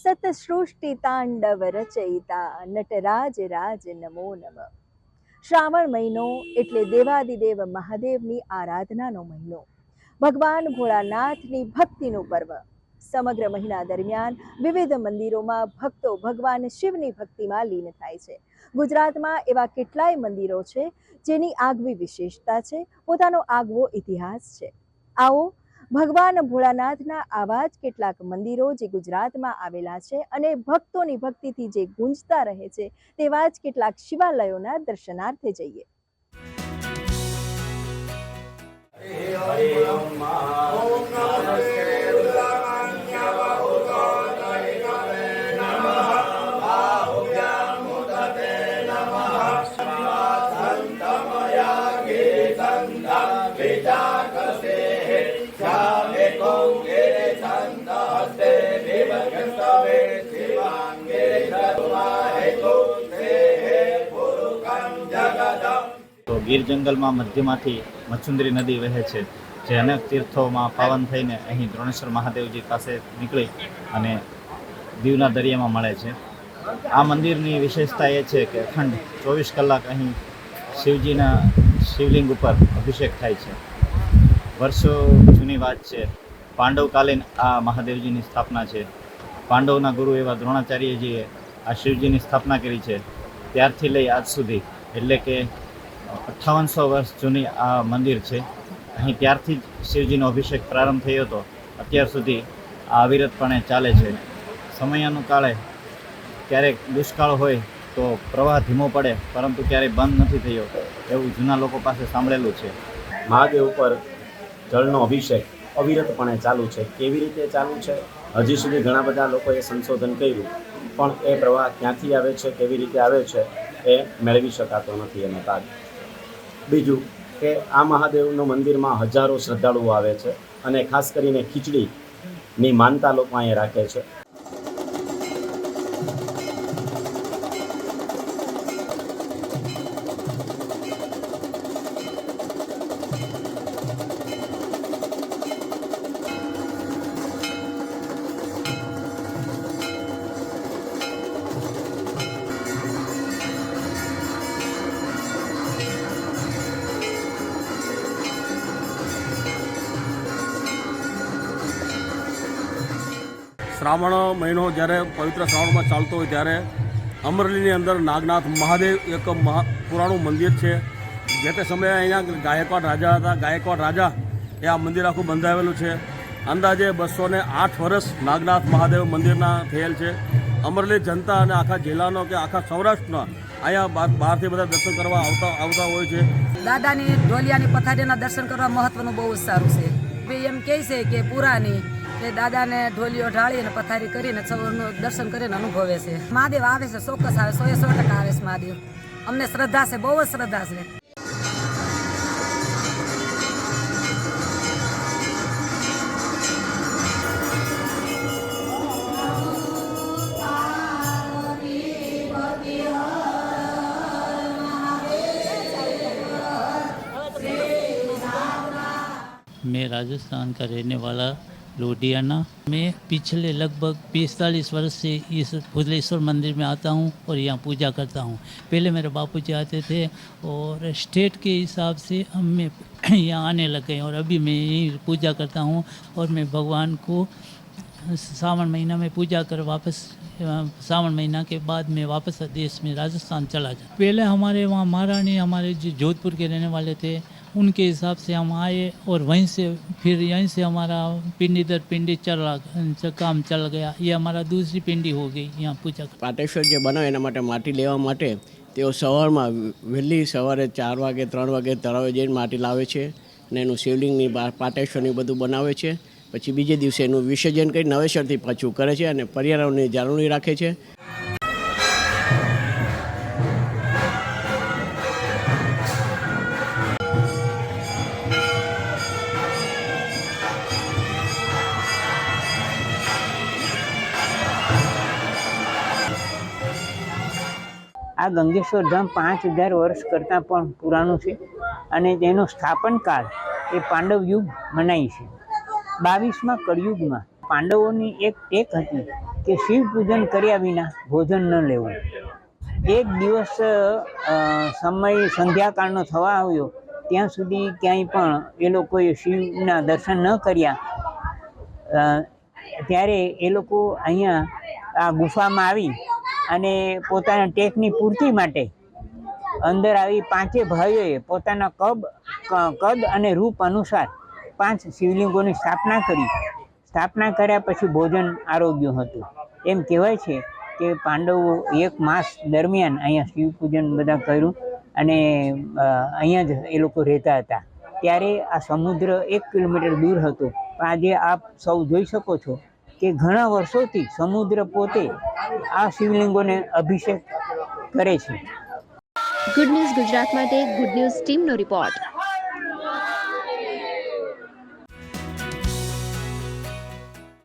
સતસૃષ્ટિ તાંડવ રચયિતા નટરાજ રાજ નમો નમ। શ્રાવણ મહિનો એટલે દેવાદિદેવ મહાદેવની આરાધનાનો મહિનો, ભગવાન ભોળાનાથની ભક્તિનું પર્વ। સમગ્ર મહિના દરમિયાન વિવિધ મંદિરોમાં ભક્તો ભગવાન શિવની ભક્તિમાં લીન થાય છે। ગુજરાતમાં એવા કેટલાય મંદિરો છે જેની આગવી વિશેષતા છે, પોતાનો આગવો ઇતિહાસ છે। આવો ભગવાન ભોળાનાથના આવા જ કેટલાક મંદિરો જે ગુજરાતમાં આવેલા છે અને ભક્તોની ભક્તિથી જે ગુંજતા રહે છે તેવા જ કેટલાક શિવાલયોના દર્શનાર્થે જઈએ। તો ગીર જંગલમાં મધ્યમાંથી મચ્છુંદરી નદી વહે છે, જે અનેક તીર્થોમાં પાવન થઈને અહીં દ્રોણેશ્વર મહાદેવજી પાસે નીકળી અને દીવના દરિયામાં મળે છે। આ મંદિરની વિશેષતા એ છે કે અખંડ 24 કલાક અહીં શિવજીના શિવલિંગ ઉપર અભિષેક થાય છે। વર્ષો જૂની વાત છે, પાંડવકાલીન આ મહાદેવજીની સ્થાપના છે। પાંડવના ગુરુ એવા દ્રોણાચાર્યજીએ આ શિવજીની સ્થાપના કરી છે। ત્યારથી લઈ આજ સુધી એટલે કે 5800 વર્ષ જૂની આ મંદિર છે। અહીં ત્યારથી જ શિવજીનો અભિષેક પ્રારંભ થયો હતો, અત્યાર સુધી આ અવિરતપણે ચાલે છે। સમયાનુકાળે ક્યારેક દુષ્કાળ હોય તો પ્રવાહ ધીમો પડે, પરંતુ ક્યારેય બંધ નથી થયો એવું જૂના લોકો પાસે સાંભળેલું છે। મહાદેવ ઉપર જળનો અભિષેક અવિરતપણે ચાલુ છે। કેવી રીતે ચાલુ છે હજી સુધી ઘણા બધા લોકોએ સંશોધન કર્યું, પણ એ પ્રવાહ ક્યાંથી આવે છે, કેવી રીતે આવે છે એ મેળવી શકાતો નથી એનો તાગ। બીજું કે આ મહાદેવનું મંદિરમાં હજારો શ્રદ્ધાળુઓ આવે છે અને ખાસ કરીને ખીચડીની માનતા લોકો અહીંયા રાખે છે। શ્રાવણ મહિનો જ્યારે પવિત્ર શ્રાવણમાં ચાલતો હોય ત્યારે અમરેલીની અંદર નાગનાથ મહાદેવ એક પુરાણું મંદિર છે। જે તે સમયે અહીંયા ગાયકવાડ રાજા હતા, ગાયકવાડ રાજા એ આ મંદિર આખું બંધાવેલું છે। અંદાજે 208 વર્ષ નાગનાથ મહાદેવ મંદિરના થયેલ છે। અમરેલી જનતા અને આખા જિલ્લાનો કે આખા સૌરાષ્ટ્રના અહીંયા બહારથી બધા દર્શન કરવા આવતા હોય છે। દાદાની ઢોલિયાની પથારીના દર્શન કરવા મહત્વનું બહુ સારું છે। એમ કહે છે કે પુરાની કે દાદાને ઢોલીઓ ઢાળી અને પથારી કરીને સૌનું દર્શન કરીને અનુભવે છે। મહાદેવ આવે છે, ચોક્કસ આવે, 100% આવે છે મહાદેવ। અમને શ્રદ્ધા છે, બહુ જ શ્રદ્ધા છે। मैं राजस्थान का रहने वाला लोडियाना। मैं पिछले लगभग 45 वर्ष से इस भुजलेश्वर मंदिर में आता हूँ और यहाँ पूजा करता हूँ। पहले मेरे बापूजी आते थे और स्टेट के हिसाब से हम मैं यहाँ आने लग गए और अभी मैं यही पूजा करता हूँ। और मैं भगवान को सावन महीना में पूजा कर वापस सावन महीना के बाद मैं वापस देश में राजस्थान चला जाऊँ। पहले हमारे वहाँ महारानी हमारे जो जोधपुर के रहने वाले थे, उनके हिसाब से हम आए और वहीं से फिर यहीं से हमारा पिंडी दर पिंडी काम चल गया। ये हमारा दूसरी पिंडी हो गई यहाँ पूजा। પાટેશ્વર જે બનાવે એના માટે માટી લેવા માટે તેઓ સવારમાં વહેલી સવારે 4 વાગે 3 વાગે તળાવે જઈને માટી લાવે છે અને એનું શિવલિંગની પાટેશ્વરની બધું બનાવે છે। પછી બીજે દિવસે એનું વિસર્જન કરી નવેસરથી પાછું કરે છે અને પર્યાવરણની જાળવણી રાખે છે। આ ગંગેશ્વર ધામ 5000 વર્ષ કરતાં પણ પુરાણું છે અને તેનો સ્થાપન કાળ એ પાંડવ યુગ મનાય છે। 22મા કળયુગમાં પાંડવોની એક ટેક હતી કે શિવ પૂજન કર્યા વિના ભોજન ન લેવું. એક દિવસ સમય સંધ્યાકાળનો થવા આવ્યો ત્યાં સુધી ક્યાંય પણ એ લોકોએ શિવના દર્શન ન કર્યા. ત્યારે એ લોકો અહીંયા આ ગુફામાં આવી અને પોતાના ટેકની પૂર્તિ માટે અંદર આવી પાંચે ભાઈઓએ પોતાના કદ અને રૂપ અનુસાર 5 શિવલિંગોની સ્થાપના કરી. સ્થાપના કર્યા પછી ભોજન આરોગ્યું હતું. એમ કહેવાય છે કે પાંડવો 1 માસ દરમિયાન અહીંયા શિવ પૂજન બધા કર્યું અને અહીંયા જ એ લોકો રહેતા હતા. ત્યારે આ સમુદ્ર 1 કિલોમીટર દૂર હતો. આજે આપ સૌ જોઈ શકો છો કે ઘણા વર્ષોથી સમુદ્ર પોતે આ શિવલિંગોને અભિષેક કરે છે. ગુડ ન્યૂઝ ગુજરાત માટે ગુડ ન્યૂઝ ટીમનો રિપોર્ટ.